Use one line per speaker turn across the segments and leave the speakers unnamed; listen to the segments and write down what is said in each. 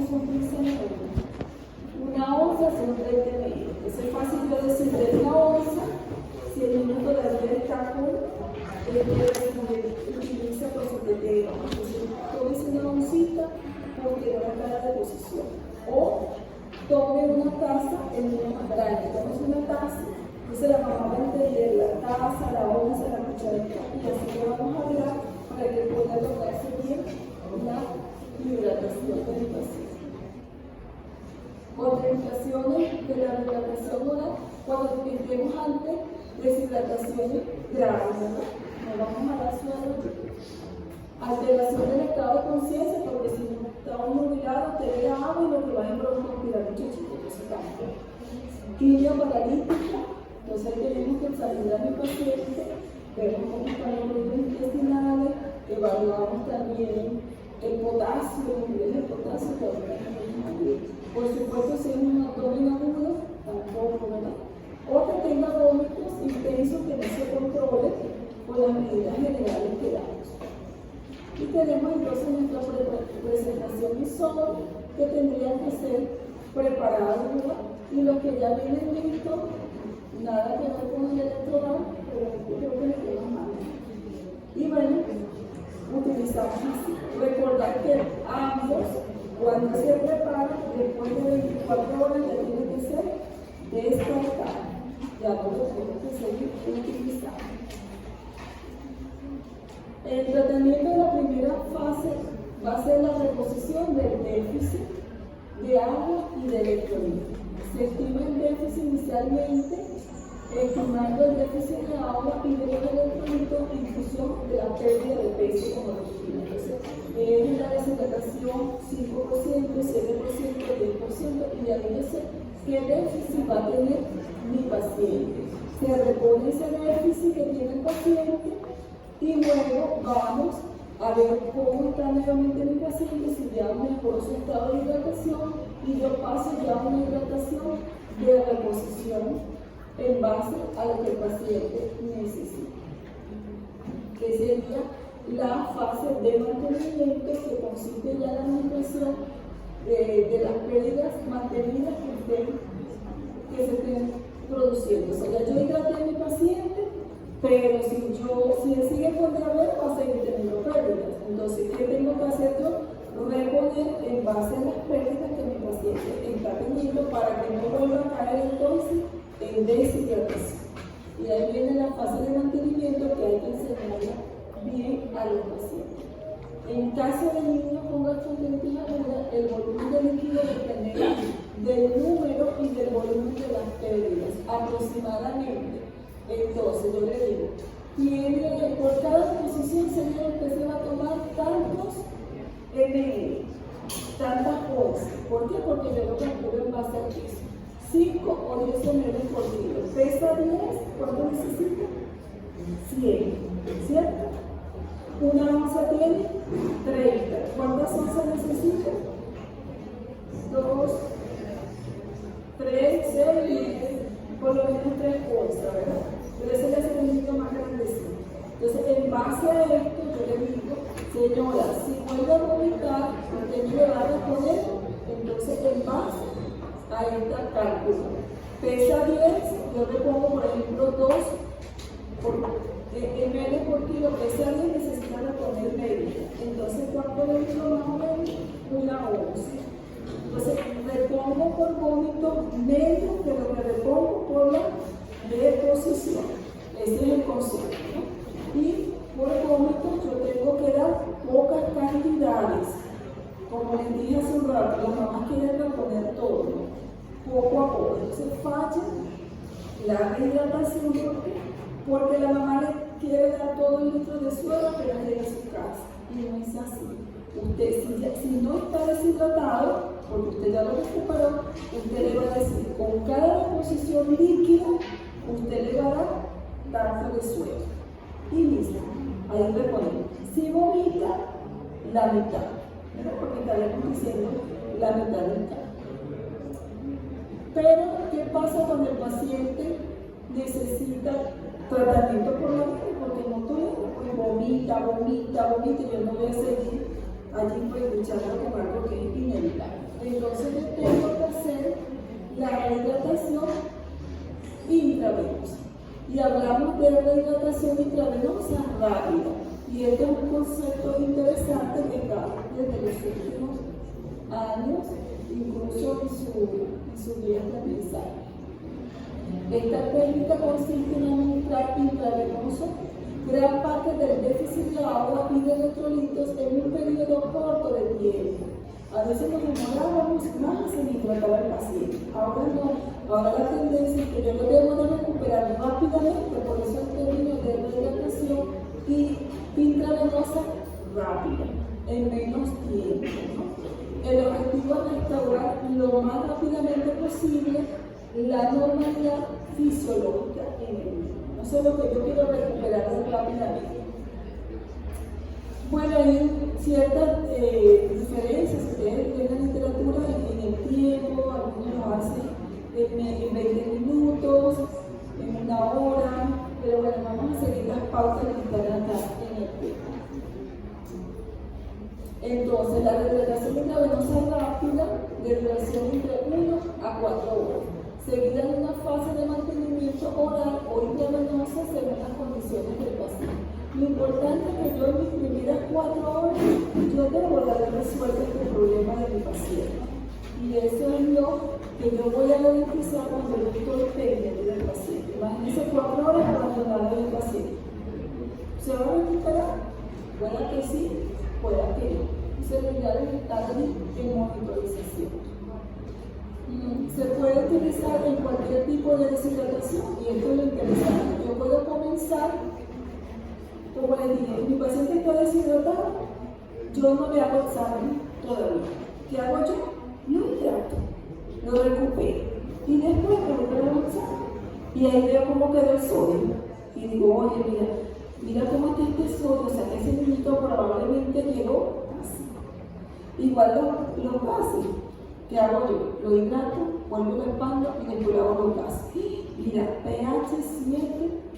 son 15 minutos. Una onza son 30 minutos. Entonces es fácil yo decir de una onza, si el niño todavía está con utiliza por su tetero. Entonces tome una oncita porque no está de posición. O tome una taza en una grande. Tome una taza. Entonces la mamá va a entender la taza, la onza, la cucharita y así lo vamos a hablar para que pueda lograrse bien la hidratación del paciente. Contraindicaciones de la hidratación oral cuando entremos ante deshidrataciones graves, ¿verdad? No vamos a dar suero. Alteración del estado de conciencia, porque si no estamos nubilados, te ve agua y lo que va a broncoaspirar muchachito, eso también. Quimio paralítica, entonces tenemos que examinar a mi paciente, vemos cómo están los ruidos intestinales, evaluamos también el potasio, los niveles de potasio, por supuesto si es un abdomen agudo, tampoco, ¿verdad? O que tenga vómitos intensos que no se controle por las medidas generales que damos. Y tenemos entonces nuestra presentación visual que tendría que ser preparada, ¿verdad? Y los que ya vienen listos, nada que ver con el electoral, pero yo creo que le queda mal. Y bueno, utilizamos así. Recordar que ambos, cuando se preparan, después de 24 horas ya tiene que ser descartado. Ya no lo tenemos que seguir utilizando. El tratamiento de la primera fase va a ser la reposición del déficit de agua y de electrolitos. Se estima el déficit inicialmente, estimando el déficit de agua y de los electrolitos en función de la pérdida de peso como rutina. Entonces, es la deshidratación 5%, 7%, 10%, y ya dice qué déficit va a tener mi paciente. Se repone ese déficit que tiene el paciente y luego vamos a ver cómo está nuevamente mi paciente, si ya mejoró su estado de hidratación y yo paso ya a una hidratación de reposición en base a lo que el paciente necesita. Que sería la fase de mantenimiento que consiste ya en la administración de las pérdidas mantenidas que se estén produciendo. O sea, ya yo hidraté a mi paciente, pero si él sigue con diabetes va a seguir teniendo pérdidas. Entonces, ¿qué tengo que hacer yo? Reponer en base a las pérdidas que mi paciente está teniendo para que no vuelva a caer entonces en deshidratación. Y ahí viene la fase de mantenimiento que hay que enseñarla bien a los pacientes. En caso de niños con gastroenteritis aguda, el volumen de líquido depende del número y del volumen de las pérdidas, aproximadamente. Entonces, yo le digo, por cada posición, señor, usted se va a tomar tantos ml, tantas onzas. ¿Por qué? Porque yo lo calculo en base al peso. 5 o 10 ml por kilo. Pesa 10, ¿cuánto necesita? 100, ¿cierto? Una onza tiene 30. ¿Cuántas onzas necesita? 2, 3, 6, por lo menos 3 onzas, ¿verdad? Pero ese es el poquito más grandecito. Entonces, en base a esto, yo le digo, señora, si vuelve a vomitar, usted me va a responder, entonces en base a este cálculo. Pesa 10, yo le pongo, por ejemplo, 2 ml por kilo, pesa 10, necesita reponer medio. Entonces, ¿cuánto le digo más o menos? Una onza. Entonces, repongo por vómito medio de lo que repongo por la deposición. Ese es el concepto, ¿no? Y por vómito yo tengo que dar pocas cantidades. Como les dije hace un rato, las mamás quieren reponer todo, ¿no? Poco a poco. Entonces falla la rehidratación. Porque la mamá le quiere dar todo el litro de suero apenas llega a su casa. Y no es así. Usted, si no está deshidratado, porque usted ya lo recuperó, usted le va a decir, con cada reposición líquida, usted le va a dar tanto de suero. Y listo. Ahí reponemos. Si vomita, la mitad. Porque estaremos diciendo la mitad del cálculo. Pero, ¿qué pasa cuando el paciente necesita tratamiento por la vida? Porque no todo, pues vomita, y yo no voy a seguir allí pues luchando con algo que es inevitable. intravenosa. Y hablamos de rehidratación intravenosa rápida. Y este es un concepto interesante que está desde los últimos años, incluso en su guía de aprendizaje. Esta técnica consiste en administrar intravenoso gran parte del déficit de agua y de electrolitos en un periodo corto de tiempo. A veces nos demorábamos más en hidratar al paciente. Ahora no. Ahora la tendencia es que yo lo debo de recuperar rápidamente, por eso el término de rehidratación y intravenosa rápida, en menos tiempo, ¿no? El objetivo es restaurar lo más rápidamente posible la normalidad fisiológica en el niño. Eso es lo que yo quiero recuperar rápidamente. Bueno, hay ciertas diferencias. Ustedes ven la literatura en el tiempo, algunos lo hacen en 20 minutos, en una hora, pero bueno, vamos a seguir las pautas que están acá en el tiempo. Entonces, la rehidratación intravenosa rápida de duración entre 1 a 4 horas, seguida de una fase de mantenimiento oral o intravenosa según las condiciones del paciente. Lo importante es que yo en mis primeras 4 horas, yo debo de haber resuelto este problema de mi paciente. Y eso es lo que yo voy a identificar cuando yo estoy pendiente del paciente. Imagínense 4 horas abandonadas del paciente. ¿Se va a recuperar? Puede que sí, puede que no. Se debería estar en monitorización. Se puede utilizar en cualquier tipo de deshidratación, y esto es lo interesante. Yo puedo comenzar, como les dije, mi paciente está deshidratado, yo no le hago examen todavía. ¿Qué hago yo? Lo hidrato, lo recupero, y después me voy a hacer examen. Y ahí veo cómo quedó el sodio. Y digo, oye, mira cómo está este sodio, o sea que ese niñito probablemente llegó así. Igual los gases. ¿Qué hago yo? Lo hidrato, vuelvo lo expando y después lo hago los gases. Mira, pH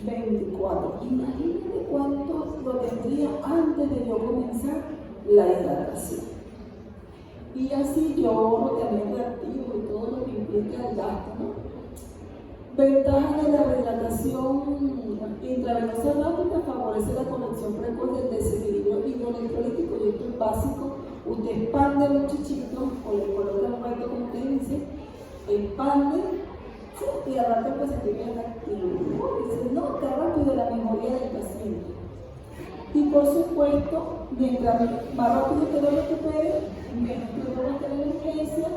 7,24. Imagínate cuánto lo tendría antes de yo comenzar la hidratación. Y así yo ahorro también reactivo y todo lo que implica el gasto, ¿no? Ventajas de la rehidratación intravenosa rápida: favorece la corrección precoz del desequilibrio hidroelectrolítico, y esto es básico. Usted expande un chichito o le coloca un reto, como usted dice, expande, ¿sí? Y arranca el paciente reactivo. Dice, no, está rápido la mejoría del paciente. Y por supuesto, mientras más rápido usted lo recupere, menos tiempo va a estar en emergencia,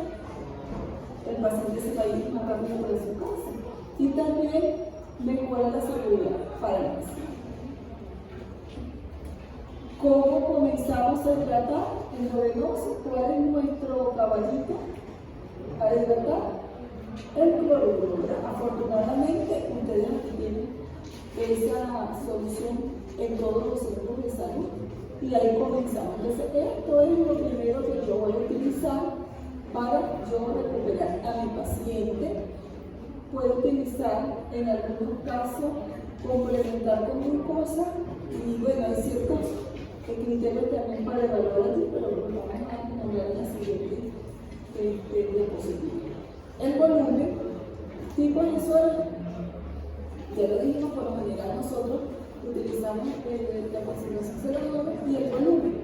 el paciente se va a ir más rápido por su casa. Y también mejora la seguridad para el paciente. ¿Cómo comenzamos a hidratar? En endovenoso, ¿cuál es nuestro caballito a hidratar? El cloruro. Afortunadamente, ustedes aquí tienen esa solución en todos los centros de salud. Y ahí comenzamos. Entonces, esto es lo primero que yo voy a utilizar para yo recuperar a mi paciente. Puedo utilizar en algunos casos complementar con glucosa, y bueno, hay ciertos criterios también para evaluar allí, pero lo vamos a nombrar en la siguiente diapositiva. El volumen, tipo de suelo, ya lo dijimos, por lo general nosotros utilizamos la concentración 0,9 y el volumen.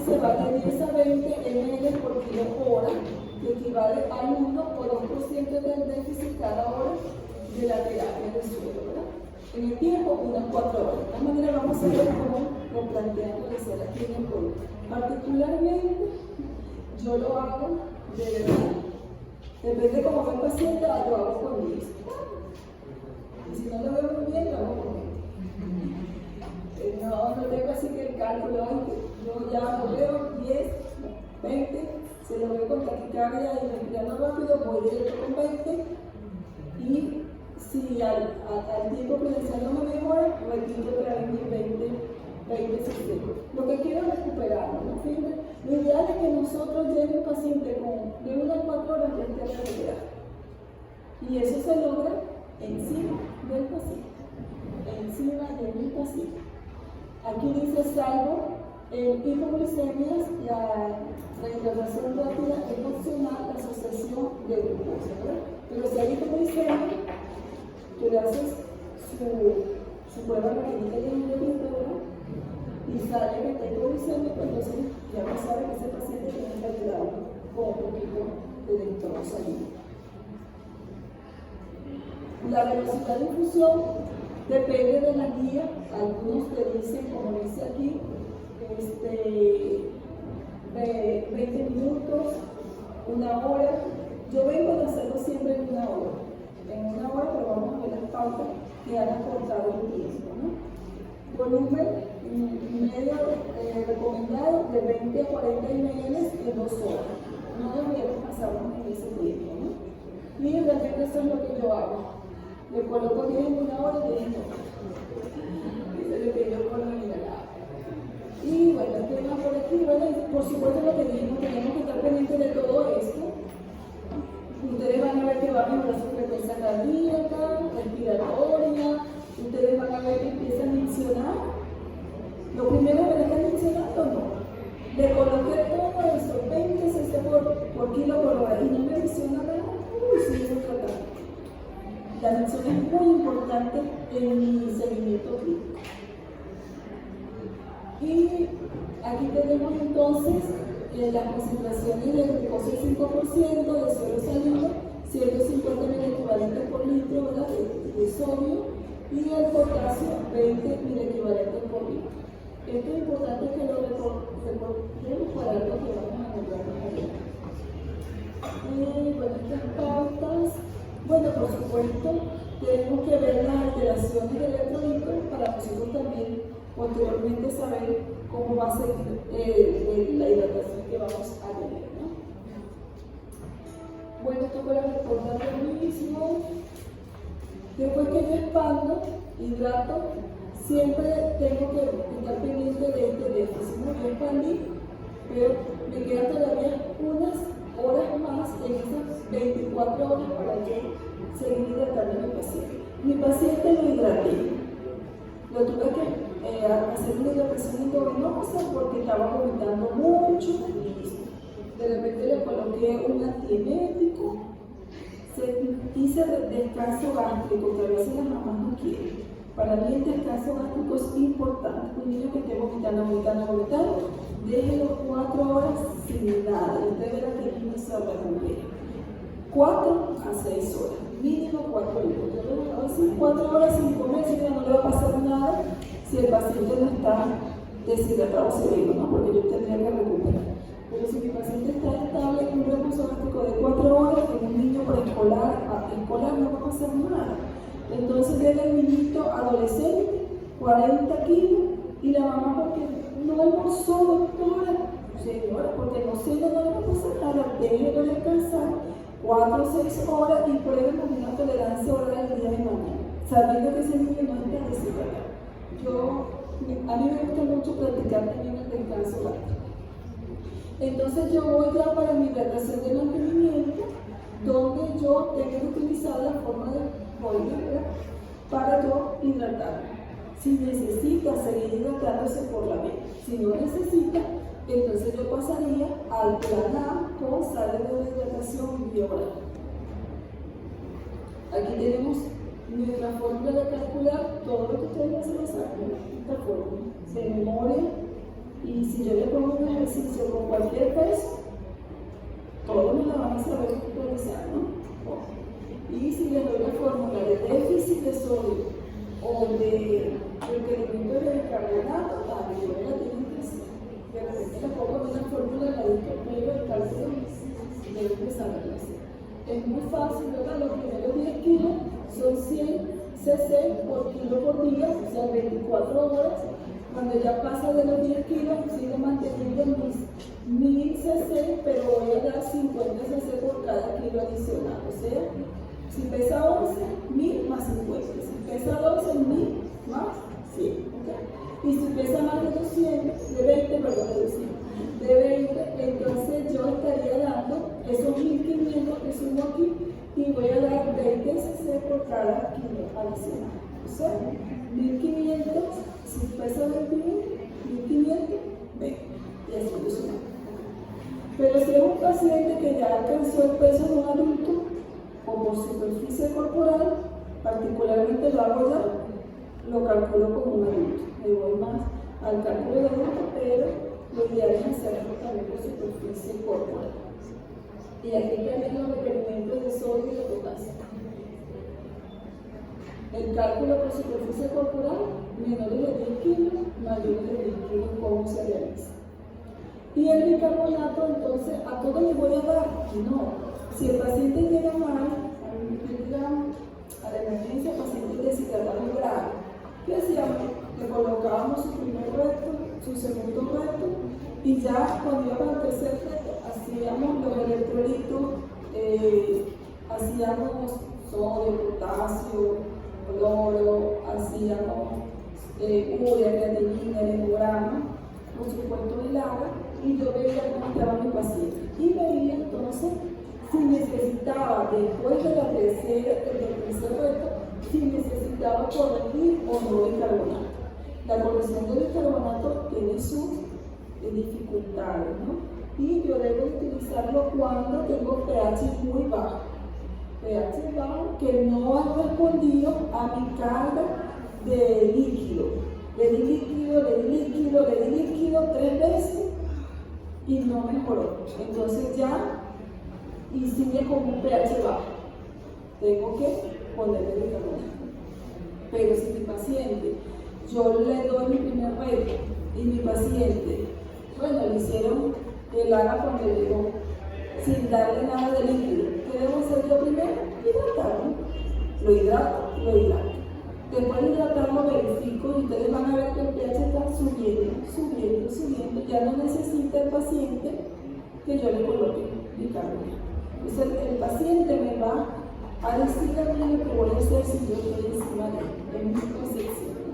Se va de 10 a 20 ml por kilo hora, que equivale al 1 o 2% del déficit cada hora de la terapia del suelo, ¿verdad? En el tiempo, unas 4 horas. De esta manera vamos a ver cómo lo planteamos de ser aquí en el producto. Particularmente, yo lo hago de verdad. Depende de cómo va el paciente, lo hago con 10. Y si no lo veo muy bien, lo hago con 20. No tengo así que el cálculo, yo ya lo veo 10, 20, se lo veo con taquicardia y respirando rápido, voy directo con 20, y si al tiempo prudencial no me mejora, retiro otra vez mis 20 segundos. Lo que quiero es recuperarlo, ¿no? Fíjense, lo ideal es que nosotros llevemos un paciente con de 1 a 4 horas que esté recuperado. Y eso se logra encima del paciente, encima de mi paciente. Aquí dice, salvo en hipoglucemias, la rehidratación rápida es opcional, la asociación de glucosa, ¿verdad? Pero si hay hipoglucemia, tú le haces su prueba clínica de ¿verdad? Y sale que está hipoglicémico, entonces ya no sabe que ese paciente tiene que ayudarlo con un poquito de electrodos sanguíneos. La velocidad de infusión depende de la guía. Algunos te dicen, como dice aquí, 20 minutos, una hora. Yo vengo de hacerlo siempre en una hora. En una hora, pero vamos a ver las pautas que han acortado el tiempo, ¿no? Volumen medio recomendado de 20 a 40 ml en 2 horas. No deberíamos pasarnos en ese tiempo, ¿no? Y realmente eso es lo que yo hago. Le coloco 10 en una hora y 10 en otra. Eso es lo que yo coloco en el agua. Y bueno, ¿qué más por aquí? Bueno, por supuesto lo que dijimos, tenemos que estar pendientes de todo esto. Ustedes van a ver que va a mejorar su frecuencia cardíaca, respiratoria. Ustedes van a ver que empieza a miccionar. Lo primero que le están miccionando, no. Le coloqué todo eso, 20 cc por kilo por hora y no me micciona nada. Sigo tratando. La micción es muy importante en mi seguimiento clínico. Y aquí tenemos entonces las concentraciones de glucosa 5%, de suero salino, 150 mil por litro, ¿verdad? de sodio, y el potasio 20 mil equivalentes por litro. Esto es importante que lo recordemos para algo que vamos a nombrar más adelante. Bueno, estas pautas, bueno, por supuesto, tenemos que ver las alteraciones de electrolitos para nosotros también posteriormente saber cómo va a ser la hidratación que vamos a tener, ¿no? Bueno, esto para recordar lo mismo. Después que yo expando, hidrato, siempre tengo que estar pendiente de este déficit, ¿no? Yo expandí, pero me quedan todavía unas horas más en esas 24 horas para yo seguir hidratando a mi paciente. Mi paciente lo hidraté. Lo tuve que hacer una hidratación endovenosa porque estaba vomitando mucho y de repente le coloqué un antiemético. Hice descanso gástrico, que a veces las mamás no quieren. Para mí el descanso gástrico es importante. Un niño que esté vomitando, déjelo 4 horas sin nada. Y usted verá que el niño se recupera. 4 a 6 horas, mínimo 4 horas. Yo lo dejaba así 4 horas sin comer, si no le va a pasar nada si el paciente no está deshidratado severo, ¿no? Porque yo tendría que recuperar. Pero si mi paciente está estable con un reposo gástrico de 4 horas, en un niño preescolar a escolar no va a pasar nada. Entonces llega el niñito adolescente, 40 kilos, y la mamá porque no almorzó, doctora. Señora, porque no sé, no le va a pasar nada, déjelo descansar 4 o 6 horas y prueben con una tolerancia oral el día de mañana, sabiendo que ese niño no está deshidratado. A mí me gusta mucho practicar también el descanso gástrico. Entonces yo voy ya para mi hidratación de mantenimiento, donde yo tengo que utilizar la forma de boiler para yo hidratarme. Si necesita seguir hidratándose por la vena, si no necesita, entonces yo pasaría al plan A con sales de hidratación bioral. Aquí tenemos nuestra fórmula de calcular todo lo que ustedes ya se lo saben, esta fórmula de memoria, y si yo le pongo un ejercicio con cualquier peso, todos me la van a saber realizar, ¿no? Y si le doy la fórmula de déficit de sodio o de requerimiento de bicarbonato, también la tienen que hacer. De repente tampoco una fórmula de la pero el cálculo debe empezar a hacer. Es muy fácil, ¿verdad? Los primeros 10 kilos son 100 cc por kilo por día, o sea, 24 horas. Cuando ya pasa de los 10 kilos, sigo manteniendo mis 1000 cc, pero voy a dar 50 cc por cada kilo adicional. O sea, si pesa 11, 1000 más 50. Si pesa 12, 1000 más 100. ¿Okay? Y si pesa más de 200, de 20, perdón, de 20, entonces yo estaría dando esos 1500 que subo aquí y voy a dar 20 cc por cada kilo adicional. O sea, 1500, si pesa 21, 1500, 20. Y así sucesivamente. Pero si es un paciente que ya alcanzó el peso de un adulto, o por superficie corporal, particularmente lo hago ya, lo calculo como un adulto. Me voy más al cálculo de adulto, pero lo ideal es hacerlo también por superficie corporal. Y aquí tenemos los requerimientos de sodio y de potasio. El cálculo por superficie corporal, menores de 10 kilos, mayores de 10 kilos, ¿cómo se realiza? Y el bicarbonato, entonces, ¿a todo le voy a dar? No. Si el paciente llega mal, a la emergencia, paciente deshidratado grave, ¿qué hacíamos? Le colocábamos su primer reto, su segundo reto, y ya cuando iba para el tercer reto, hacíamos los electrolitos, hacíamos sodio, potasio, cloro, hacíamos urea, creatinina, hemograma, por supuesto el agua, y yo veía cómo estaba mi paciente. Y veía entonces si necesitaba, después del tercer reto, si necesitaba corregir o no bicarbonato. La corrección del bicarbonato tiene sus dificultades, ¿no? Y yo debo utilizarlo cuando tengo pH muy bajo. pH bajo que no ha respondido a mi carga de líquido. Le di líquido 3 veces y no mejoró. Entonces ya, y sigue con un pH bajo. Tengo que ponerle bicarbonato. Pero si mi paciente, yo le doy mi primer reto y mi paciente, bueno, le hicieron el AGA cuando llegó, sin darle nada de líquido. ¿Qué debo hacer yo primero? Hidratarlo. Lo hidrato. Después de hidratarlo verifico y ustedes van a ver que el pH está subiendo. Ya no necesita el paciente que yo le coloque bicarbonato. Entonces el paciente me va a decir a mí lo que voy a hacer si yo estoy encima de él, en mi concepción, ¿no?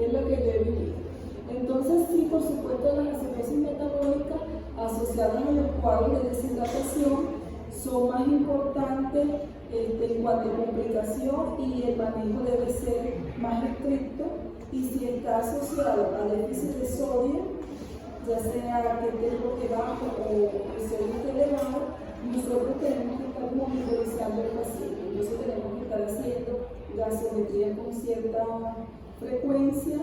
Es lo que yo he vivido. Entonces sí, por supuesto, las acidosis metabólicas asociadas a los cuadros de deshidratación son más importantes en cuanto a complicación y el manejo debe ser más estricto. Y si está asociado a déficit de sodio, ya sea que esté bloque bajo o el sodio esté elevado, nosotros tenemos que estar monitorizando al paciente. Entonces tenemos que estar haciendo gasometría con cierta frecuencia,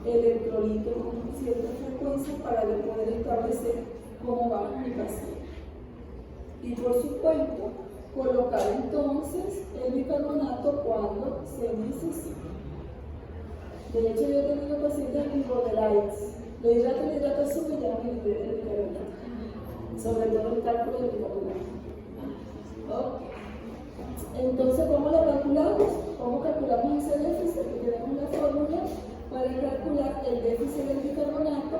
electrolitos con cierta frecuencia para poder establecer cómo va mi paciente. Y por supuesto, colocar entonces el bicarbonato cuando se necesita. De hecho, yo he tenido pacientes con borderlines. Le hidrato sube y ya me libero el bicarbonato. Sobre todo el cálculo del bicarbonato. Okay. Entonces, ¿cómo lo calculamos? ¿Cómo calculamos ese déficit? Tenemos la fórmula para calcular el déficit del bicarbonato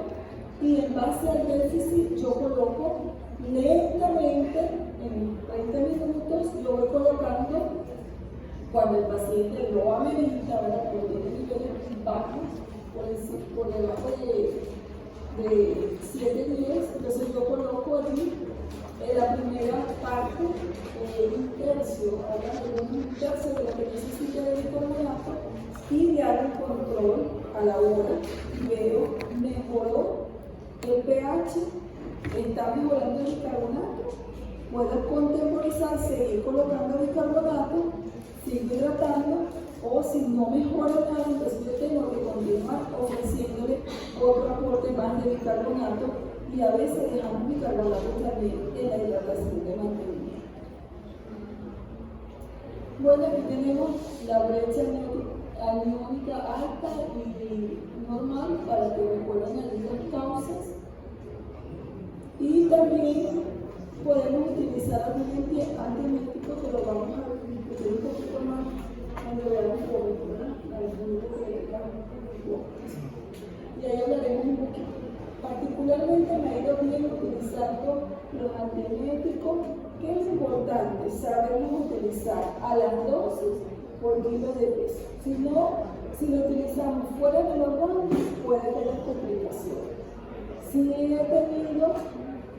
y en base al déficit yo coloco lentamente, en 20 minutos, yo voy colocando cuando el paciente lo amerita, ¿verdad? Cuando tiene niveles bajos, por debajo de 7 días, entonces yo coloco allí en la primera parte un tercio de lo que necesita de bicarbonato y le hago el control a la hora y veo, mejoró el pH, está mejorando el bicarbonato, puedo contemporizar, seguir colocando bicarbonato, sigo hidratando, o si no mejora nada, entonces yo tengo que continuar ofreciéndole otro aporte más de bicarbonato y a veces dejamos bicarbonato también en la hidratación de mantenimiento. Bueno, aquí tenemos la brecha aniónica alta y normal para que recuerden allí las causas. Y también podemos utilizar algún antiemético que lo vamos a discutir un poquito más cuando veamos COVID, ¿verdad? Y ahí hablaremos un poquito. Particularmente me ha ido bien utilizando los antieméticos, que es importante saberlos utilizar a las dosis por kilo de peso. Si no, si lo utilizamos fuera de los rangos, puede tener complicaciones. Sí he tenido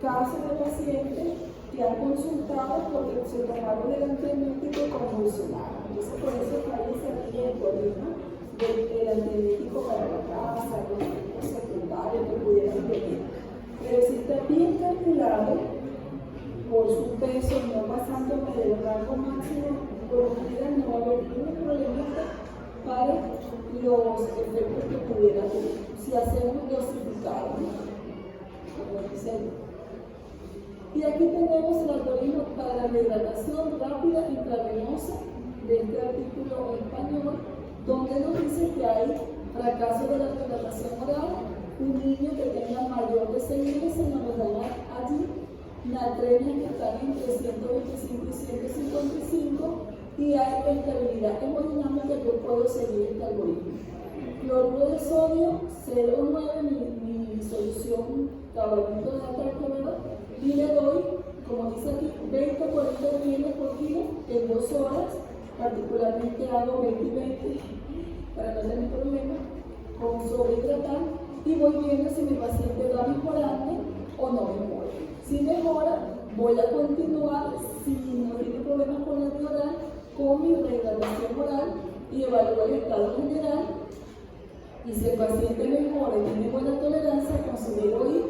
casos de pacientes que han consultado porque se tomaron el antiemético convulsionado. Entonces, por eso fallece aquí el problema del antiemético para la casa, los efectos secundarios que pudieran tener. Pero si está bien calculado por su peso, no pasándome del rango máximo por lo general no va a haber ningún problema para los efectos que pudiera tener. Si hacemos dosificado, ¿no? Como dice ahí. Y aquí tenemos el algoritmo para la rehidratación rápida intravenosa de este artículo en español, donde nos dice que hay fracaso de la rehidratación oral, un niño que tenga mayor de 6 meses nos dará allí natremias que están entre 125 y 155 y hay estabilidad hemodinámica. Yo puedo seguir este algoritmo. Cloruro de sodio 0,9 mi solución carbonato de alta alcohol y le doy, como dice aquí, 20 o 40 ml por kilo en 2 horas. Particularmente hago 20 y 20 para no tener problema con sobrehidratar y voy viendo si mi paciente va mejorando o no mejora. Si mejora, voy a continuar, si no tiene problemas con la vía oral, con mi rehidratación oral y evaluar el estado general. Y si el paciente mejora y tiene buena tolerancia, considero ir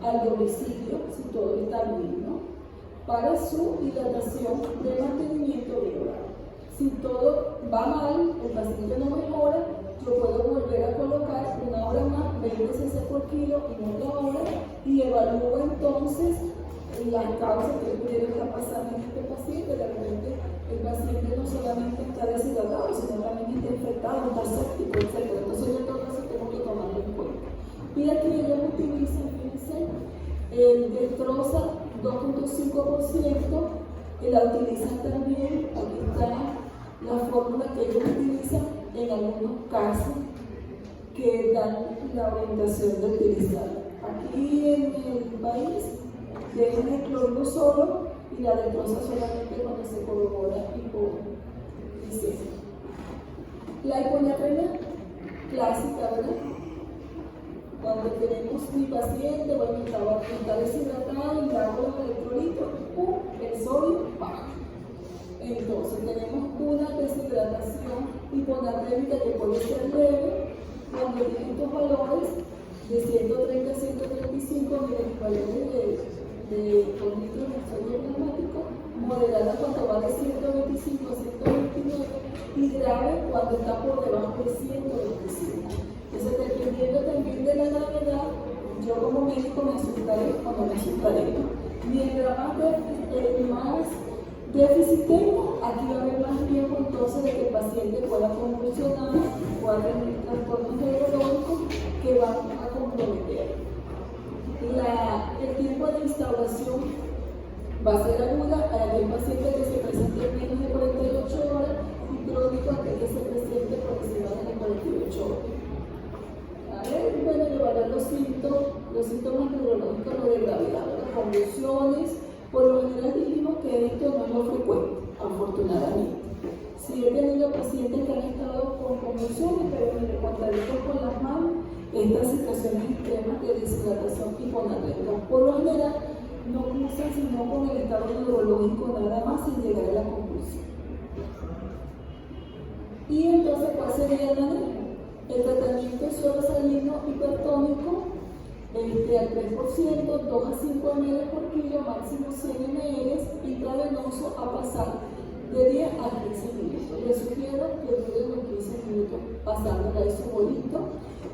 al domicilio si todo está bien, ¿no? Para su hidratación de mantenimiento oral. Si todo va mal, el paciente no mejora, yo puedo volver a colocar una hora más, 20 cc por kilo en otra hora y evalúo entonces las causas que pudiera estar pasando en este paciente. De repente el paciente no solamente está deshidratado, sino también está infectado, está séptico, etc. Entonces yo todo eso tengo que tomarlo en cuenta. Y aquí ellos utilizan, fíjense, el Dextrosa 2.5%, y la utilizan también, aquí está la fórmula que ellos utilizan en algunos casos que dan la orientación de utilizar. Aquí en el país dejan el cloruro solo y la Dextrosa solamente cuando se corrobora hipoglicemia. La hiponatremia clásica, ¿verdad? Cuando tenemos mi paciente, bueno, está deshidratado y le hago los electrolitos, el sodio baja. Entonces tenemos una deshidratación hiponatrémica que puede ser leve cuando tiene estos valores de 130 a 135 milivalentes de litro de sodio plasmático, moderada cuando va de 125 a 129 y grave cuando está por debajo de 125. Entonces, dependiendo también de la gravedad, yo como médico me asustaré o no me asustaré. Mientras más déficit tengo, aquí va a haber más riesgo entonces de que el paciente pueda convulsionar, pueda tener trastornos neurológicos que van a comprometer. El tiempo de instauración va a ser aguda a aquel paciente que se presente en menos de 48 horas y crónico a aquel que se presente por encima de 48 horas. Bueno, llevará los síntomas neurológicos de gravedad, las convulsiones. Por lo general dijimos que esto no es lo frecuente, afortunadamente. Si he tenido pacientes que han estado con convulsiones, pero me contradicto con las manos, estas situaciones extremas de deshidratación hiponatrémica. Por lo general no cursan sino con el estado neurológico nada más sin llegar a la convulsión. Y entonces, ¿cuál sería el manejo? El tratamiento es suero salino hipertónico al 3%, 2 a 5 ml por kilo, máximo 100 ml, intravenoso a pasar de 10 a 15 minutos. Les sugiero que dure los 15 minutos pasando ahí su bolito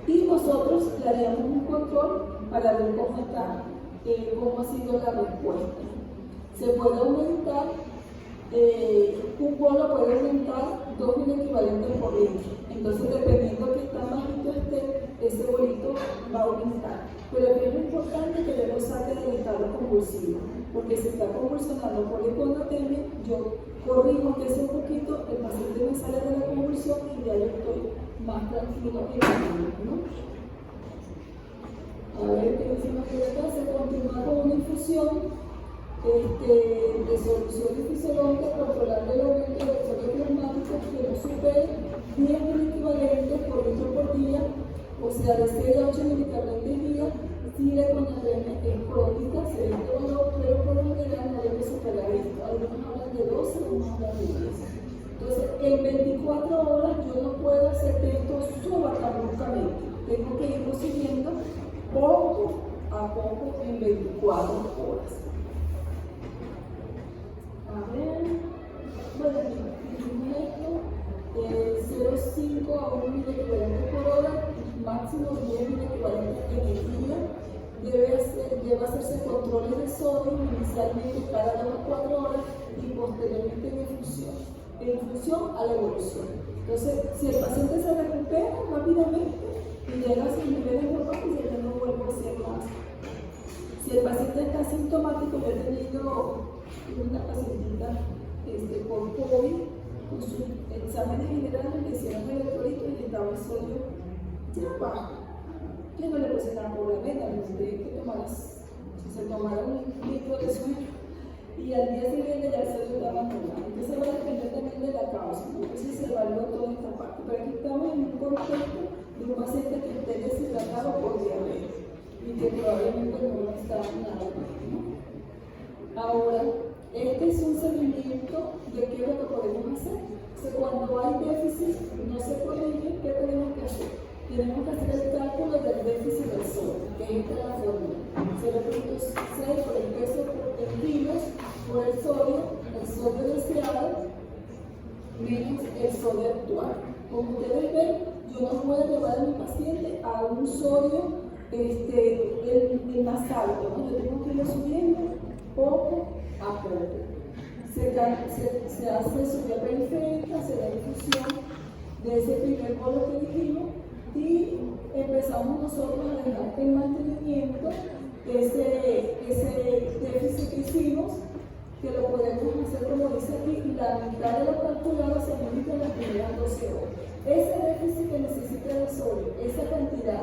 y nosotros le haríamos un control para ver cómo está, cómo ha sido la respuesta. Se puede aumentar, un bolo puede aumentar 2.000 equivalentes por litro. Entonces, dependiendo de qué tan bajito esté, ese bolito va a aumentar. Pero aquí es muy importante que yo lo saque del estado convulsivo, porque si está convulsionando por hiponatremia, yo corrijo que sea un poquito, el paciente me sale de la convulsión y ya yo estoy más tranquilo y tranquilo, ¿no? A ver, ¿qué decimos que acá? Se continúa con una infusión de solución fisiológica controlando el aumento del sodio plasmático que no supere 10.000 equivalentes por litro por día, o sea, de 6 a 8 medicamentos día. Si la hiponatremia es crónica, se ve este valor, pero por lo general no debe superar esto. Algunos hablan de 12, algunos hablan de 10. Entonces, en 24 horas yo no puedo hacer que esto suba tan bruscamente. Tengo que irlo siguiendo poco a poco en 24 horas. A ver, bueno, 1 milliequivalente por hora, máximo 10 milliequivalentes en el día. Debe hacerse controles de sodio inicialmente cada 2 a 4 horas y posteriormente en función a la evolución. Entonces, si el paciente se recupera rápidamente y llega a sus niveles normales, ya no vuelve a hacer más. Si el paciente está asintomático, yo he tenido una pacientita por COVID, con sus exámenes generales le hicieron el electrolito y estaba el sodio ya bajo. Yo no le puse nada por la vena, le dije que se tomara un litro de suero y al día siguiente ya el sodio estaba normal. Entonces va a depender también de la causa, ¿no? Entonces se evaluó toda esta parte. Pero aquí estamos en un contexto de un paciente que esté deshidratado por diabetes y que probablemente no está nada bien, ¿no? Ahora, este es un seguimiento de qué es lo que podemos hacer. Entonces, cuando hay déficit, no se corrige, ¿qué tenemos que hacer? Tenemos que hacer el cálculo del déficit del sodio, que es esta la fórmula. 0.6 por el peso en kilos por el sodio deseado, menos el sodio actual. Como ustedes ven, yo no puedo llevar a mi paciente a un sodio el más alto, ¿no? Yo tengo que ir subiendo poco a poco. Se hace su vía periférica, se da difusión de ese primer bolo que dijimos y empezamos nosotros a dejar en mantenimiento ese déficit que hicimos, que lo podemos hacer como dice aquí, la mitad de lo calculado se administra en las primeras 12 horas. Ese déficit que necesita el sodio, esa cantidad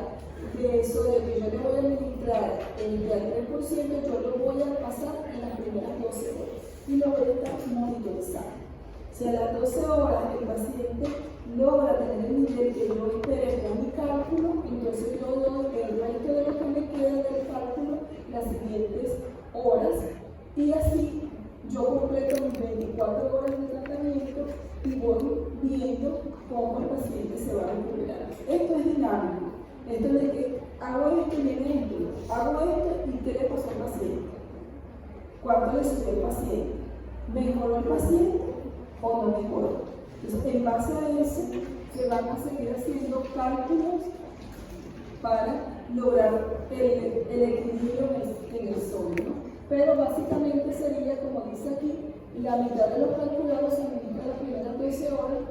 de sodio que yo le voy a administrar el 3%, yo lo voy a pasar en las primeras 12 horas y lo voy a estar monitorizando. Si a las 12 horas el paciente logra tener el nivel que yo esperé con mi cálculo, entonces yo doy el resto de lo que me queda del cálculo las siguientes horas y así yo completo mis 24 horas de tratamiento y voy viendo cómo el paciente se va a recuperar. Esto es dinámico. Esto de que hago esto y viene esto, hago esto y ¿qué le pasó al paciente? ¿Cuánto le subió el paciente? ¿Mejoró el paciente o no mejoró? Entonces, en base a eso, se van a seguir haciendo cálculos para lograr el equilibrio en el sodio, ¿no? Pero básicamente sería, como dice aquí, la mitad de los calculados se administra las primeras 12 horas,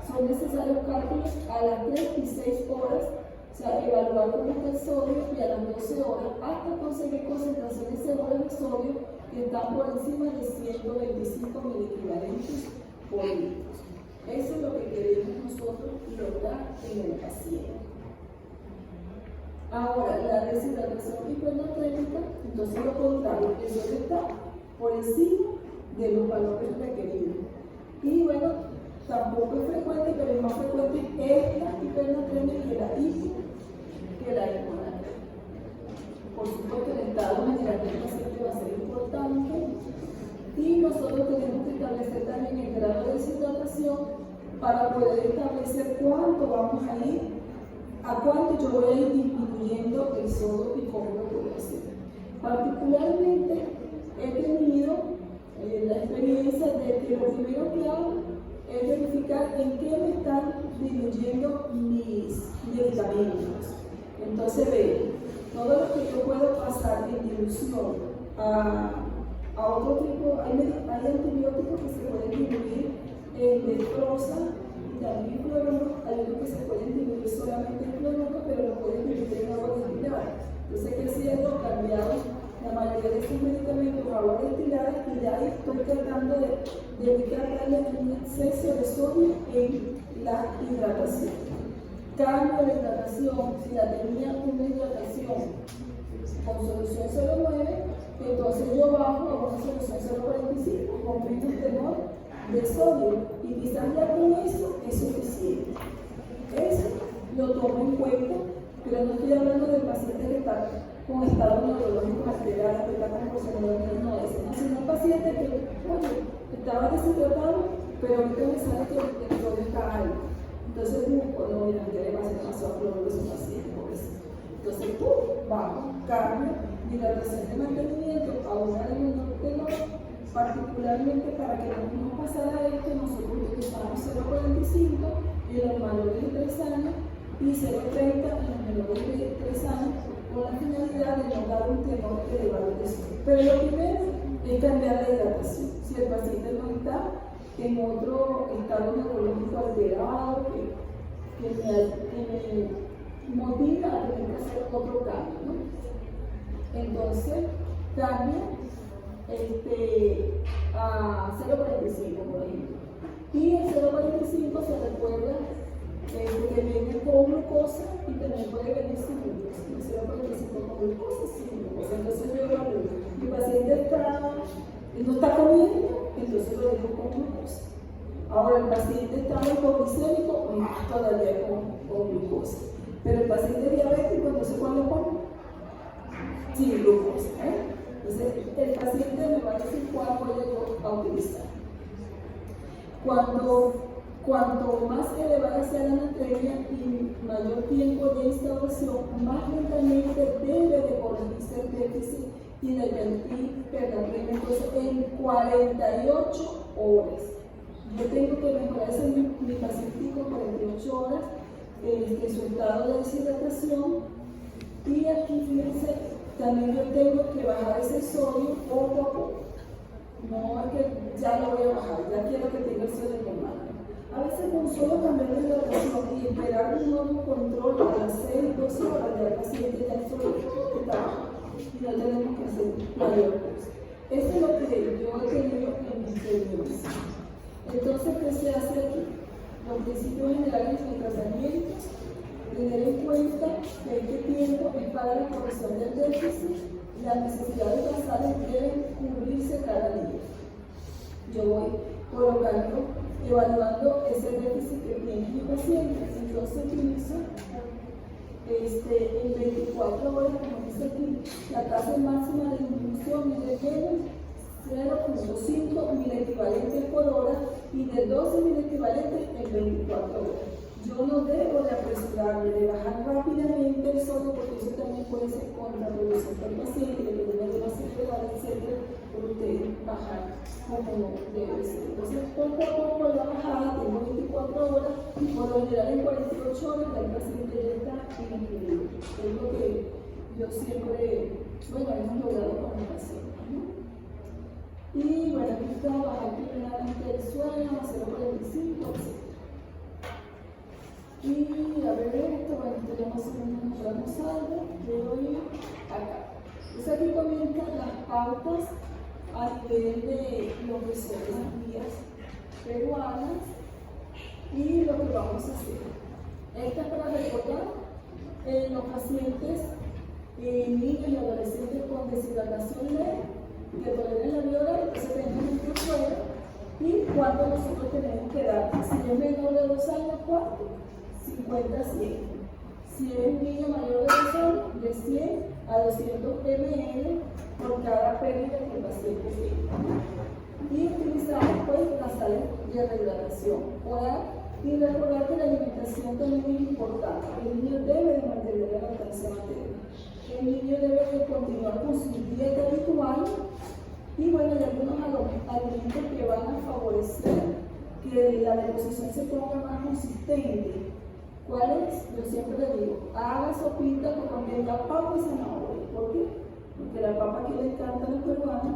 son necesarios cálculos a las 3 y 6 horas, o sea, evaluar cómo está el sodio y a las 12 horas hasta conseguir concentraciones seguras de sodio que están por encima de 125 miliequivalentes por litro. Eso es lo que queremos nosotros lograr en el paciente. Ahora, la deshidratación hipernatrémica, entonces lo contrario, el sodio está por encima de los valores requeridos. Y bueno, tampoco es frecuente, pero es más frecuente esta hipernatremia que la hiponatremia. Por supuesto, el estado general del paciente va a ser importante y nosotros tenemos que establecer también el grado de deshidratación para poder establecer cuánto vamos a ir, a cuánto yo voy a ir disminuyendo el sodio y cómo lo puedo hacer. Particularmente he tenido la experiencia de que lo primero que hago es verificar en qué me están disminuyendo mis medicamentos. Entonces veo, todo lo que yo puedo pasar en dilución a otro tipo, hay antibióticos que se pueden diluir en dextrosa y también clorono, hay unos que se pueden diluir solamente en clorono, pero lo pueden diluir en agua destilada. Entonces, ¿qué haciendo? Cambiado la mayoría de estos medicamentos a agua destilada y ya estoy tratando de evitar darle un exceso de sodio en la hidratación. Cambio la hidratación, si la tenía una hidratación con solución 0,9, entonces yo bajo a una solución 0,45 con menos tenor de sodio y quizás ya con eso es suficiente. Eso lo tomo en cuenta, pero no estoy hablando del paciente que está con estado neurológico alterado, que está con concentración no es, sino un paciente que, oye, estaba deshidratado, pero ahorita me sale que el sodio está alto. Entonces busco, no, mira, que le va a hacer demasiado cloro a su paciente, por eso. Entonces, bajo, cambio, hidratación de mantenimiento a una de menor tenor particularmente para que no pasara esto, nosotros utilizamos 0,45 en los mayores de 3 años y 0,30 en los menores de 3 años, con la finalidad de no dar un tenor elevado de sodio. Pero lo primero es cambiar la hidratación. Si el paciente no está en otro estado neurológico alterado que me motiva a tener que hacer otro cambio, ¿no? Entonces, cambia a 0,45, por ejemplo. Y el 0,45 se recuerda que viene con glucosa y también puede venir sin glucosa. El 0,45 con glucosa y sin glucosa. Entonces yo evalúo. Mi paciente no está comiendo, entonces lo dejo con glucosa. Ahora el paciente está hipoglicémico, todavía con glucosa. Pero el paciente diabético, entonces ¿cuándo pone? Sin glucosa. Entonces el paciente me va a decir cuál voy a utilizar. Cuanto más elevada sea la natremia y mayor tiempo de instauración, más lentamente debe de corregirse el déficit hipernatremia, entonces en 48 horas. Yo tengo que mejorar mi pacientico 48 horas su estado de deshidratación, y aquí fíjense, también yo tengo que bajar ese sodio poco a poco. No es que ya lo voy a bajar, ya quiero que tenga el sodio normal. A veces con solo cambiar la hidratación y esperar un nuevo control a las 6-12 horas, ya el paciente ya el sodio está bajo y no tenemos que hacer mayor cosa. Eso es lo que yo he tenido en mi experiencia. Entonces, ¿qué se hace aquí? Los principios generales de tratamiento: tener en cuenta que este tiempo es para la corrección del déficit. Las necesidades basales deben cubrirse cada día. Yo voy colocando, evaluando ese déficit que tiene mi paciente. Entonces utilizo en 24 horas, como dice aquí, la tasa máxima de disminución de 0,5 milequivalentes por hora y de 12 milequivalentes en 24 horas. Yo no debo de apresurarme, de bajar rápidamente el sodio, porque eso también puede ser contraproducente para el paciente, que tiene demasiada edad, etcétera, por usted bajar como no debe ser. Entonces, poco a poco la bajada, tengo 24 horas, y por lo general en 48 horas el paciente ya está en equilibrio. Es lo que yo siempre, hemos logrado con el paciente, ¿no? Y bueno, aquí está bajar primeramente el sueño a 0,45, etc. Y a ver esto, ya más o menos mostramos algo, quiero ir acá. Entonces aquí comienzan las pautas a nivel de lo que son las guías peruanas y lo que vamos a hacer. Esta es para recordar los pacientes, niños y adolescentes con deshidratación leve, que toleren la vía oral, que se tengan un suero, y cuánto nosotros tenemos que dar. Si es menor de 2 años, ¿cuánto? 50 a 100. Si es un niño mayor de 2 años, de 100 a 200 ml por cada pérdida que el paciente tiene. Y utilizamos pues las sales de rehidratación oral, y recordar que la alimentación también es importante. El niño debe de mantener la lactancia materna. El niño debe de continuar con su dieta habitual, y bueno, hay algunos alimentos que van a favorecer que la deposición se ponga más consistente. ¿Cuál es? Yo siempre le digo, haga sopita que contenga papa y zanahoria. ¿Por qué? Porque la papa aquí le encanta a los peruanos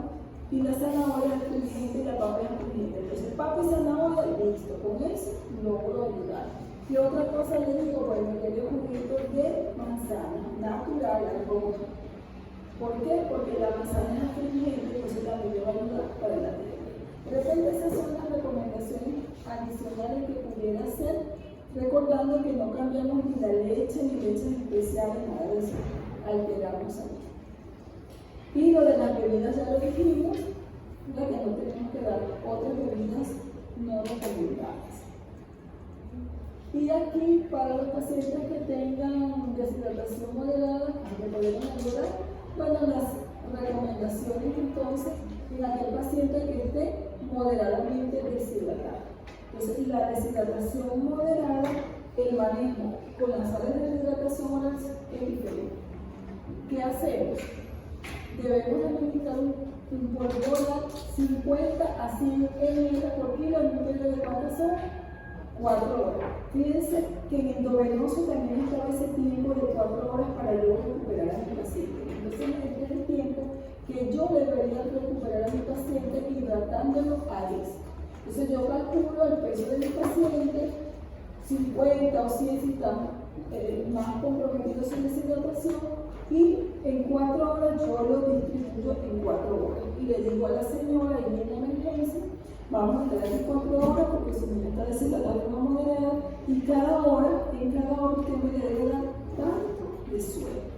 y la zanahoria es astringente y la papa es astringente. Entonces, papa y zanahoria, listo. Con eso logro ayudar. Y otra cosa le digo, bueno, le doy juguito de manzana natural, la roja. ¿Por qué? Porque la manzana es astringente, entonces también le va a ayudar para la dieta. De repente, esas son las recomendaciones adicionales que pudiera hacer, recordando que no cambiamos ni la leche ni leches especiales, nada de eso, alteramos aquí. Y lo de las bebidas ya lo dijimos, ya que no tenemos que dar otras bebidas no recomendadas. Y aquí, para los pacientes que tengan deshidratación moderada, que podemos ayudar, bueno, las recomendaciones entonces en aquel paciente que esté moderadamente deshidratado. Entonces, la deshidratación moderada, el manejo con las sales de deshidratación oral es diferente. ¿Qué hacemos? Debemos administrar volvió a dar 50 a 100 ml por kilo en un periodo de ¿cuántas horas? 4 horas. Fíjense que en endovenoso también estaba ese tiempo de 4 horas para yo recuperar a mi paciente. Entonces, este es el tiempo que yo debería recuperar a mi paciente hidratándolo a 10. Entonces, yo calculo el peso de mi paciente, 50 o 100 si estamos más comprometidos en deshidratación, y en 4 horas yo lo distribuyo en 4 horas. Y le digo a la señora, y viene la emergencia, vamos a entrar en 4 horas porque su niño está deshidratado de una moderada, y cada hora, en cada hora usted me debe dar tanto de suero.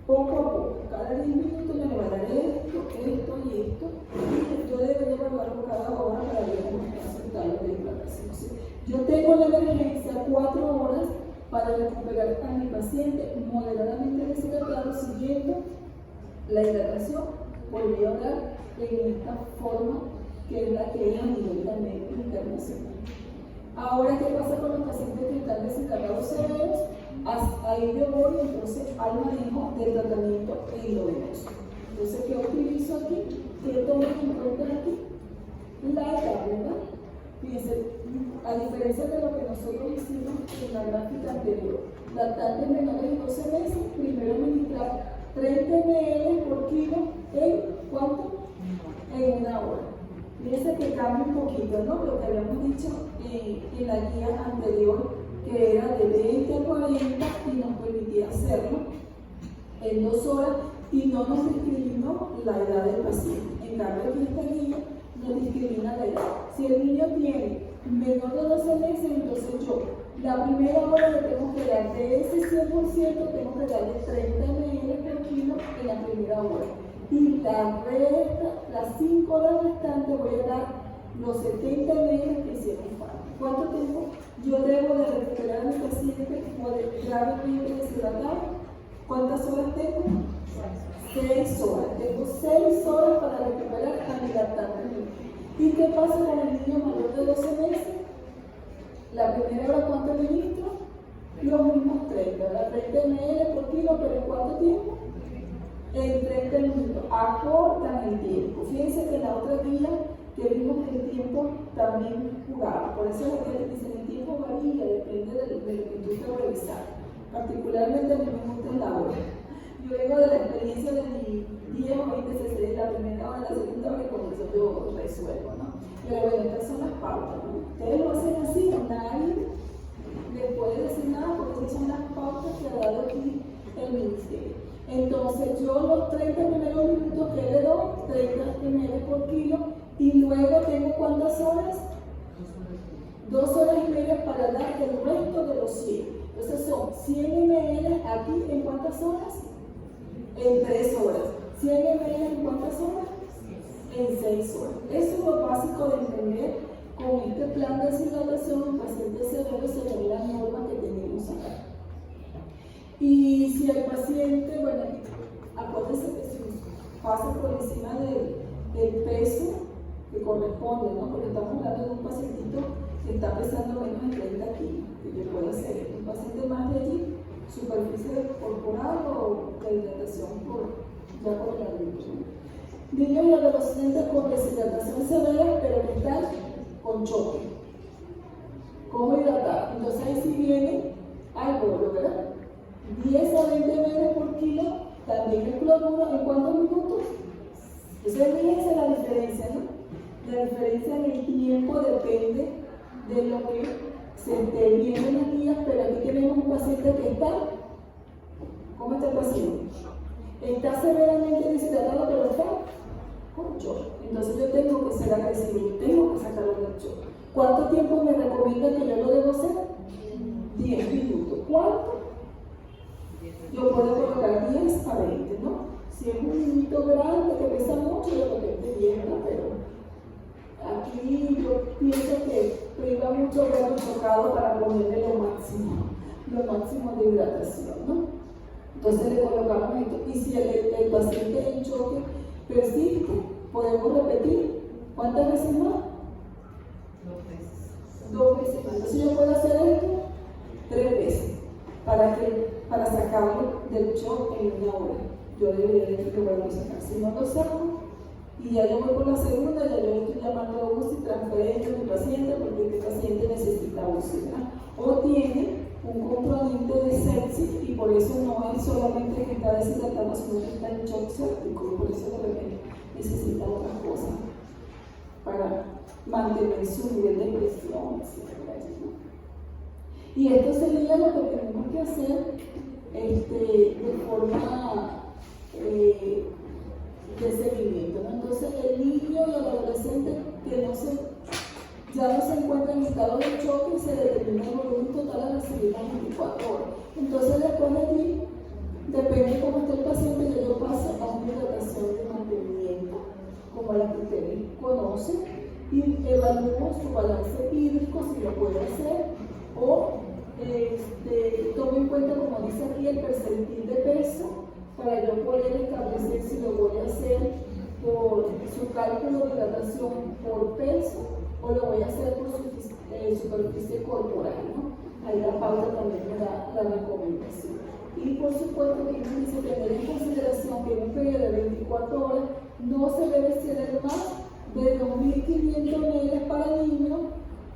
Poco a poco, cada 10 minutos me va a dar esto y esto, y yo debería evaluarlo cada hora para ver cómo está aceptando la hidratación. Yo tengo la emergencia 4 horas para recuperar a mi paciente moderadamente deshidratado siguiendo la hidratación. Volví a hablar en esta forma que es la que es a nivel también internacional. Ahora, ¿qué pasa con los pacientes que están deshidratados severos? Ahí yo voy entonces al manejo del tratamiento endovenoso. Entonces, ¿qué utilizo aquí? ¿Qué tomo en cuenta aquí? La edad, ¿verdad? Fíjense, a diferencia de lo que nosotros hicimos en la gráfica anterior, lactantes menores de 12 meses, primero administrar 30 ml por kilo en ¿cuánto? En una hora. Fíjense que cambia un poquito, ¿no? Lo que habíamos dicho en la guía anterior, que era de 20 a 40 y nos permitía hacerlo en 2 horas y no nos discriminó la edad del paciente. En cambio, aquí esta guía nos discrimina la edad. Si el niño tiene menor de 12 meses, entonces yo la primera hora le tengo que dar de ese 100%, tengo que darle 30 ml por kilo en la primera hora. Y las 5 horas restantes voy a dar los 70 ml que hicieron falta. ¿Cuánto tiempo yo debo de recuperar a mi paciente gravemente deshidratado? ¿Cuántas horas tengo? 6 horas. Tengo 6 horas para recuperar a mi lactante. ¿Y qué pasa con el niño mayor de 12 meses? La primera hora, ¿cuánto ministro? Los mismos 30, la 30 ml por kilo, pero ¿en cuánto tiempo? En 30 minutos. Acortan el tiempo. Fíjense que en la otra guía que vimos el tiempo también jugaba. Por eso es que dicen el tiempo varía, depende de lo que tú estés revisando. Particularmente a mí me gusta la hora. Yo vengo de la experiencia de mi 10 o 20 cc, la primera hora, la segunda hora, y con eso yo resuelvo, ¿no? Pero bueno, estas son las pautas, ¿no? Ustedes lo hacen así, nadie les puede decir nada porque esas son las pautas que ha dado aquí el ministerio. Entonces, yo los 30 primeros minutos que le doy, 30 ml por kilo, y luego tengo ¿cuántas horas? 2 horas y media para dar el resto de los 100. Entonces son 100 ml aquí en ¿cuántas horas? En 3 horas. 100 ml en ¿cuántas horas? En 6 horas. Eso es lo básico de entender con este plan de deshidratación en pacientes severos según la norma que tenemos acá. Y si el paciente, bueno, acuérdense que si pasa por encima del peso que corresponde, ¿no? Porque estamos hablando de un pacientito que está pesando menos de 30 kilos, que yo puedo hacer. Un paciente más de allí, superficie corporal o de hidratación ya por la luz. Niños y adolescentes con deshidratación severa, pero que están con choque. ¿Cómo hidratar? Entonces ahí sí viene algo, ¿verdad? 10 a 20 ml por kilo, también el cloruro, ¿en cuántos minutos? Entonces fíjense la diferencia, ¿no? La diferencia en el tiempo depende de lo que se esté viendo en las guías, pero aquí tenemos un paciente que está, ¿cómo está el paciente? Está severamente deshidratado, pero está con choque. Entonces yo tengo que ser agresivo, yo tengo que sacarlo del choque. ¿Cuánto tiempo me recomienda que yo lo debo hacer? 10 minutos. ¿Cuánto? Yo puedo colocar 10 a 20, ¿no? Si es un niñito grande que pesa mucho, de repente 10, ¿no? Pero aquí yo pienso que priva mucho verlo tocado para ponerle lo máximo de hidratación, ¿no? Entonces le colocamos esto. Y si el paciente en choque persiste, podemos repetir. ¿Cuántas veces más? 2 veces más. Entonces yo puedo hacer esto 3 veces para sacarlo del shock en una hora. Yo debería decir que vuelvo a sacar. Si no lo saco Y ya yo voy por la segunda, ya yo estoy llamando a UCI, transferencia a mi paciente porque este paciente necesita UCI, ¿verdad? O tiene un componente de sepsis y por eso no es solamente que está deshidratado, sino que está en shock séptico y por eso de repente necesita otras cosas para mantener su nivel de presión, etc. Y esto sería lo que tenemos que hacer de forma de seguimiento, ¿no? Entonces el niño y el adolescente que ya no se encuentra en estado de choque y se determina el volumen total a recibir las 24 horas. Entonces después de allí, depende de cómo esté el paciente, yo paso a una hidratación de mantenimiento, como la que ustedes conocen, y evalúo su balance hídrico, si lo puede hacer, o tomo en cuenta, como dice aquí, el percentil de peso, para yo poder establecer si lo voy a hacer por su cálculo de hidratación por peso o lo voy a hacer por superficie corporal, ¿no? Ahí la pauta también me da la recomendación. Y por supuesto que nos dice tener en consideración que en un periodo de 24 horas no se debe exceder más de 2.500 ml para niños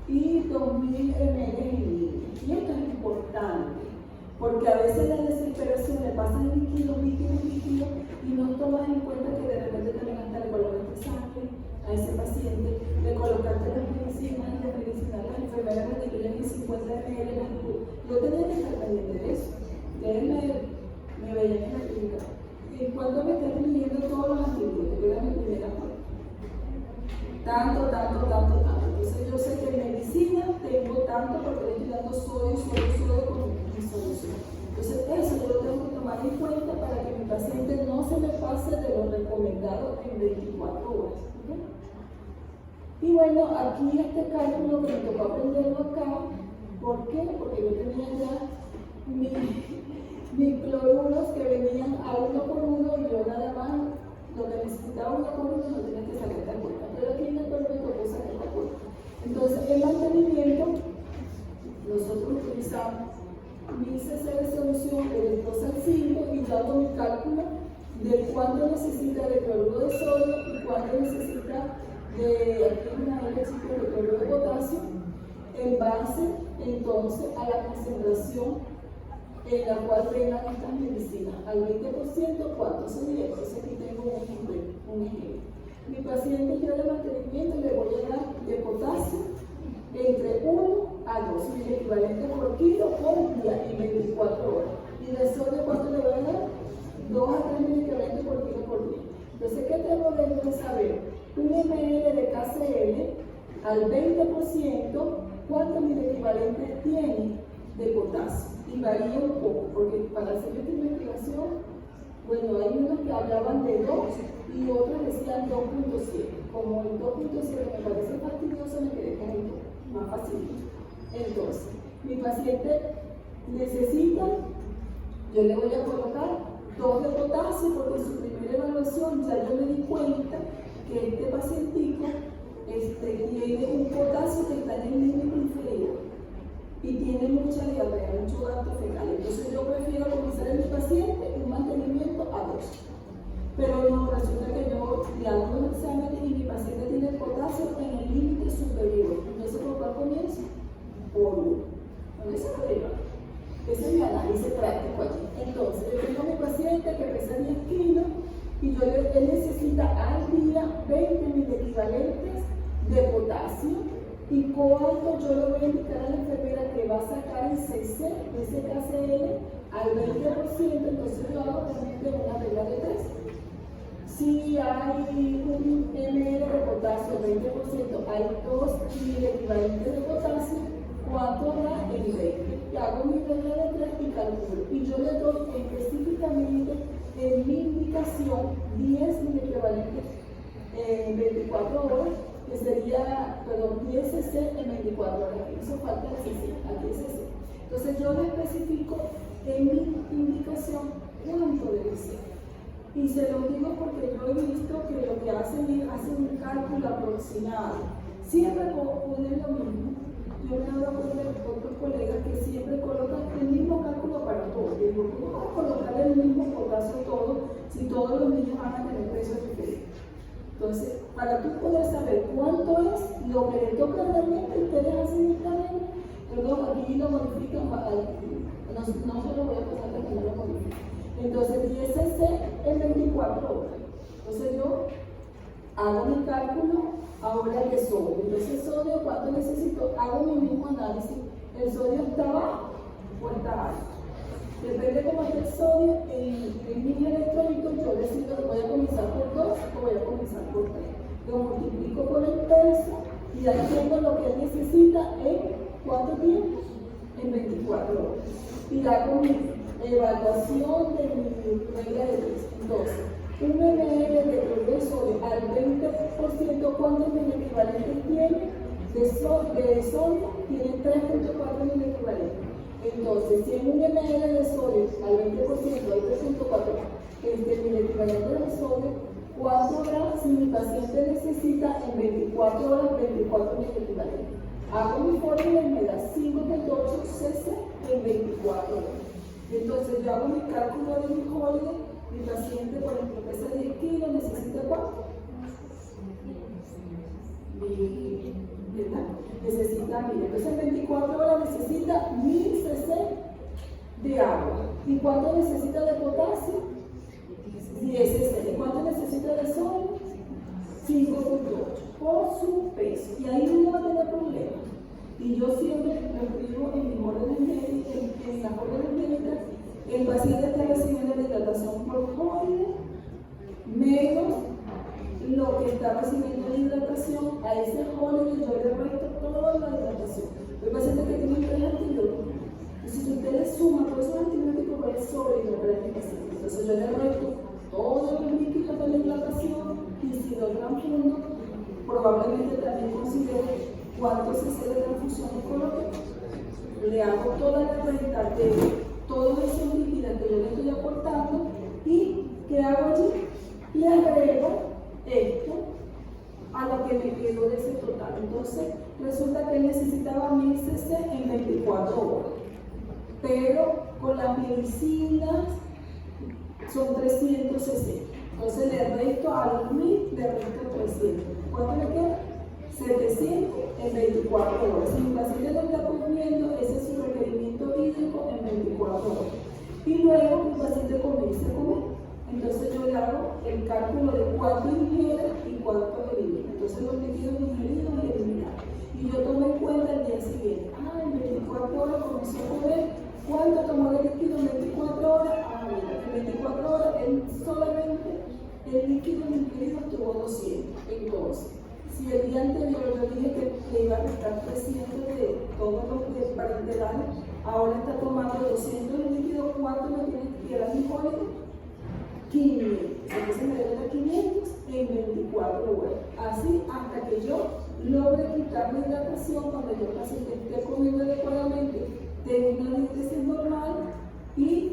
y 2.000 ml en niños. Y esto es importante, porque a veces la desesperación le pasan líquidos, y no tomas en cuenta que de repente también hasta le colocaste sangre a ese paciente, le colocaste las medicinas y las las enfermeras requerían 50 ml. Yo tenía que estar pendiente de eso. Ustedes me veían en la clínica. ¿En cuánto me estás pidiendo todos los antibióticos? Era mi primera parte. Tanto. Entonces yo sé que en medicina tengo tanto porque le estoy dando sodio con mi solución. Entonces eso yo lo tengo que tomar en cuenta para que mi paciente no se me pase de lo recomendado en 24 horas. ¿Okay? Y bueno, aquí este cálculo que me tocó aprenderlo acá. ¿Por qué? Porque yo tenía ya mis cloruros que venían a 1 por 1 y yo nada más lo que necesitaba 1 por 1 no tenía que sacar esta cuenta. Pero aquí en el cuerpo me tocó sacar esta cuenta. Entonces, el mantenimiento, nosotros utilizamos 1000 cc de solución de 2 al 5 y yo hago mi cálculo de cuánto necesita de cloruro de sodio y cuánto necesita aquí una de cloruro de potasio en base entonces a la concentración en la cual vengan estas medicinas. Al 20%, ¿cuánto sería? Entonces aquí tengo un ejemplo. Mi paciente yo de mantenimiento le voy a dar de potasio entre 1 a 2 mil equivalentes por kilo por día en 24 horas. Y de sodio, ¿cuánto le voy a dar? 2 a 3 mil equivalentes por kilo por día. Entonces, ¿qué tengo que saber? Un ml de KCl al 20%, ¿cuántos mil equivalentes tiene de potasio? Y varía un poco, porque para hacer esta investigación, bueno, hay unos que hablaban de 2 y otros decían 2.7. Como el 2.7 me parece fastidioso, me quedé con el 2, más fácil. Entonces, mi paciente necesita, yo le voy a colocar 2 de potasio, porque en su primera evaluación ya yo me di cuenta que este pacientico tiene un potasio que está en el límite inferior y tiene mucha diarrea, mucho gasto fecal. Entonces yo prefiero comenzar en mi paciente un mantenimiento a 2. Pero no, resulta que yo le hago un examen y mi paciente tiene el potasio en el límite superior. Entonces, ¿por cuál comienzo? Por 1. ¿Con ese problema? Ese es mi análisis práctico aquí. Entonces, yo tengo a mi paciente que pesa 10 kilos y él necesita al día 20.000 equivalentes de potasio. Y cuánto yo le voy a indicar a la enfermera que va a sacar el CC, ese KCl, al 20%, entonces yo hago realmente una regla de 3. Si hay un ml de potasio, 20%, hay 2.000 equivalentes de potasio, ¿cuánto da el 20? Y hago mi regla de 3 y calculo. Y yo le doy específicamente en mi indicación 10.000 equivalentes en 24 horas, que sería, 10 cc en 24 horas. Aquí hizo falta el cc, aquí es cc. Entonces yo le especifico en mi indicación cuánto debe ser. Y se lo digo porque yo he visto que lo que hacen es un cálculo aproximado. Siempre ponen lo mismo. Yo me he dado cuenta de otros colegas que siempre colocan el mismo cálculo para todos. Digo, ¿cómo vas a colocar el mismo potasio todo si todos los niños van a tener precios diferentes? Entonces, para tú poder saber cuánto es lo que le toca realmente, ustedes hacen el canal, perdón, aquí lo modifican, no se lo voy a pasar para que no lo modifiquen. Entonces, 10 cc en 24 horas. Entonces, yo hago mi cálculo ahora de sodio. Entonces, sodio, ¿cuánto necesito? Hago mi mismo análisis. ¿El sodio está bajo o está alto? Depende cómo esté el sodio en mis electrolitos, yo decido, voy a comenzar por 2 o voy a comenzar por 3. Lo multiplico por el peso y ahí tengo lo que él necesita en ¿cuánto tiempo? En 24 horas. Y hago mi evaluación de mi regla de 3. Entonces, 1 ml de sodio al 20%, ¿cuántos miliequivalentes tiene? De sodio tiene 3.4 miliequivalentes. Entonces, si en 1 ml de sodio al 20% hay 3.4 miliequivalentes de sodio, ¿cuánto gramos si mi paciente necesita en 24 horas 24 miliequivalentes? Hago mi fórmula y me da 5.8 cc en 24 horas. Entonces, yo hago mi cálculo de mi holiday, mi paciente, por ejemplo, pesa 10 kilos, ¿necesita cuánto? ¿Verdad? Necesita 1000. Entonces, en 24 horas necesita 1000 cc de agua. ¿Y cuánto necesita de potasio? 10 cc. ¿Y cuánto necesita de sodio? 5.8 por su peso. Y ahí no va a tener problemas. Y yo siempre me escribo en mis órdenes médicas, en las órdenes médicas, el paciente está recibiendo la hidratación por holiday menos lo que está recibiendo la hidratación. A ese holiday yo le resto toda la hidratación. El paciente que tiene 3 antibióticos, entonces si ustedes suman todos esos antibióticos, va a sobre el paciente. Entonces yo le resto todos los líquidos de la hidratación y si lo transfundo, probablemente también considere cuánto se hace de transfusión ecológica. Le hago toda la renta de todos esos líquidos que yo le estoy aportando y ¿qué hago allí? Le agrego esto a lo que me quedó de ese total. Entonces, resulta que él necesitaba 1000 cc en 24 horas. Pero con las medicinas son 300 cc. Entonces, le resto a los 1000, le resto 300. ¿Cuánto le queda? 700 en 24 horas. Si mi paciente lo está consumiendo, ese es su requerimiento hídrico en 24 horas. Y luego mi paciente comienza a comer. Entonces yo le hago el cálculo de cuánto ingiere y cuánto elimina. Entonces los líquidos ingeridos y eliminados. Y yo tomo en cuenta el día siguiente. En 24 horas comenzó a comer. ¿Cuánto tomó de líquido en 24 horas? Mira, en 24 horas él solamente el líquido ingerido tuvo 200. Entonces, si el día anterior yo dije que le iba a restar 300 de todos los parenterales, ahora está tomando 200 de líquido, ¿cuánto me tiene que quedar mi holiday? 500. Entonces me debe dar 500 en 24 horas. Así hasta que yo logre quitar la hidratación cuando yo el paciente esté comiendo adecuadamente, tenga una diéresis normal y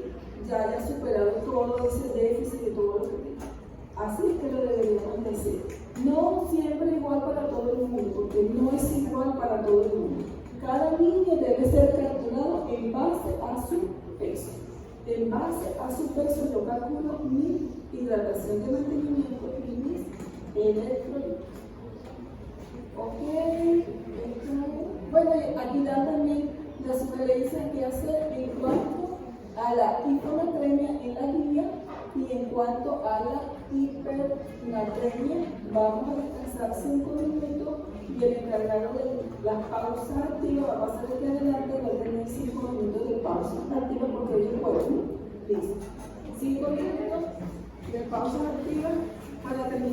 ya haya superado todo ese déficit y todo lo que tenga. Así que lo deberíamos decir. No siempre igual para todo el mundo, porque no es igual para todo el mundo. Cada niño debe ser calculado en base a su peso. En base a su peso yo calculo mi hidratación de mantenimiento y mis electrolitos. Ok. Bueno, aquí da también la sugerencia que hacer en cuanto a la hiponatremia en la guía y en cuanto a la hipernatremia. Vamos a descansar 5 minutos y el encargado de las pausas activas va a pasar aquí adelante, va a tener 5 minutos de pausa activa porque hoy es jueves, ¿no? Listo. 5 minutos de pausa activa para terminar.